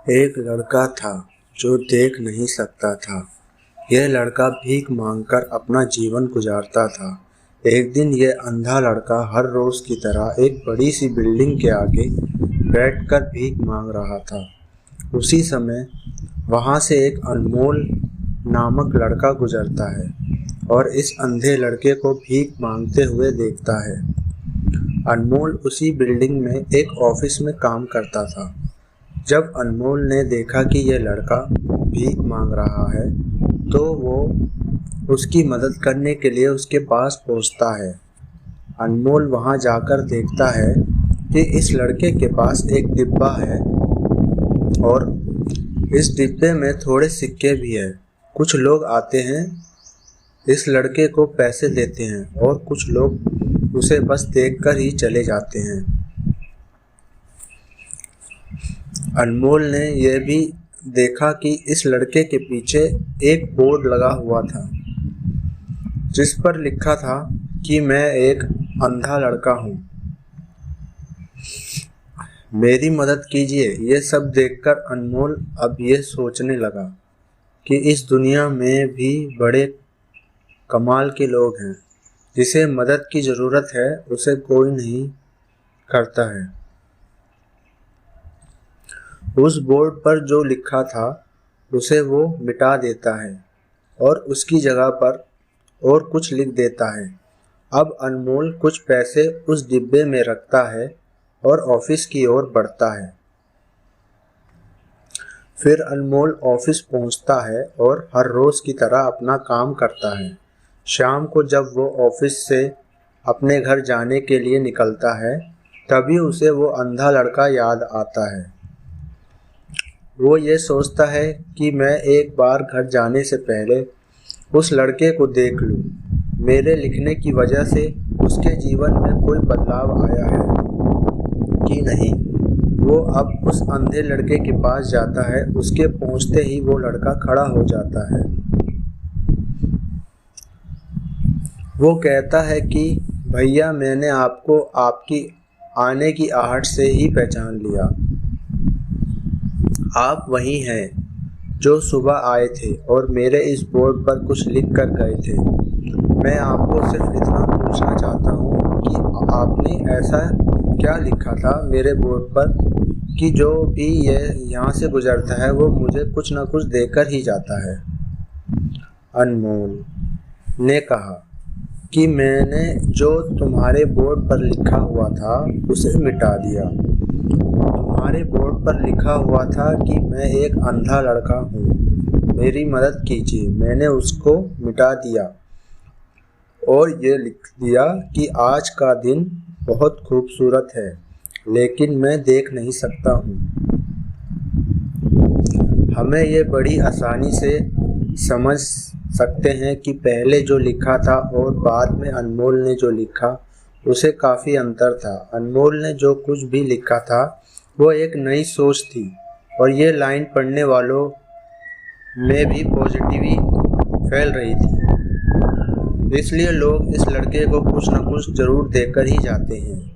एक लड़का था जो देख नहीं सकता था। यह लड़का भीख मांगकर अपना जीवन गुजारता था। एक दिन यह अंधा लड़का हर रोज की तरह एक बड़ी सी बिल्डिंग के आगे बैठकर भीख मांग रहा था। उसी समय वहां से एक अनमोल नामक लड़का गुजरता है और इस अंधे लड़के को भीख मांगते हुए देखता है। अनमोल उसी बिल्डिंग में एक ऑफिस में काम करता था। जब अनमोल ने देखा कि यह लड़का भीख मांग रहा है तो वो उसकी मदद करने के लिए उसके पास पहुंचता है। अनमोल वहां जाकर देखता है कि इस लड़के के पास एक डिब्बा है और इस डिब्बे में थोड़े सिक्के भी है। कुछ लोग आते हैं, इस लड़के को पैसे देते हैं और कुछ लोग उसे बस देखकर ही चले जाते हैं। अनमोल ने यह भी देखा कि इस लड़के के पीछे एक बोर्ड लगा हुआ था जिस पर लिखा था कि मैं एक अंधा लड़का हूँ, मेरी मदद कीजिए। ये सब देखकर अनमोल अब ये सोचने लगा कि इस दुनिया में भी बड़े कमाल के लोग हैं। जिसे मदद की ज़रूरत है उसे कोई नहीं करता है। उस बोर्ड पर जो लिखा था उसे वो मिटा देता है और उसकी जगह पर और कुछ लिख देता है। अब अनमोल कुछ पैसे उस डिब्बे में रखता है और ऑफिस की ओर बढ़ता है। फिर अनमोल ऑफिस पहुंचता है और हर रोज की तरह अपना काम करता है। शाम को जब वो ऑफिस से अपने घर जाने के लिए निकलता है तभी उसे वो अंधा लड़का याद आता है। वो ये सोचता है कि मैं एक बार घर जाने से पहले उस लड़के को देख लूं। मेरे लिखने की वजह से उसके जीवन में कोई बदलाव आया है कि नहीं। वो अब उस अंधे लड़के के पास जाता है। उसके पहुंचते ही वो लड़का खड़ा हो जाता है। वो कहता है कि भैया, मैंने आपको आपकी आने की आहट से ही पहचान लिया। आप वही हैं जो सुबह आए थे और मेरे इस बोर्ड पर कुछ लिख कर गए थे। मैं आपको सिर्फ इतना पूछना चाहता हूँ कि आपने ऐसा क्या लिखा था मेरे बोर्ड पर कि जो भी ये यहाँ से गुजरता है वो मुझे कुछ न कुछ देकर ही जाता है। अनमोल ने कहा कि मैंने जो तुम्हारे बोर्ड पर लिखा हुआ था उसे मिटा दिया। तुम्हारे बोर्ड पर लिखा हुआ था कि मैं एक अंधा लड़का हूँ, मेरी मदद कीजिए। मैंने उसको मिटा दिया और ये लिख दिया कि आज का दिन बहुत खूबसूरत है लेकिन मैं देख नहीं सकता हूँ। हमें ये बड़ी आसानी से समझ सकते हैं कि पहले जो लिखा था और बाद में अनमोल ने जो लिखा उसे काफ़ी अंतर था। अनमोल ने जो कुछ भी लिखा था वो एक नई सोच थी और ये लाइन पढ़ने वालों में भी पॉजिटिविटी फैल रही थी। इसलिए लोग इस लड़के को कुछ न कुछ ज़रूर देकर ही जाते हैं।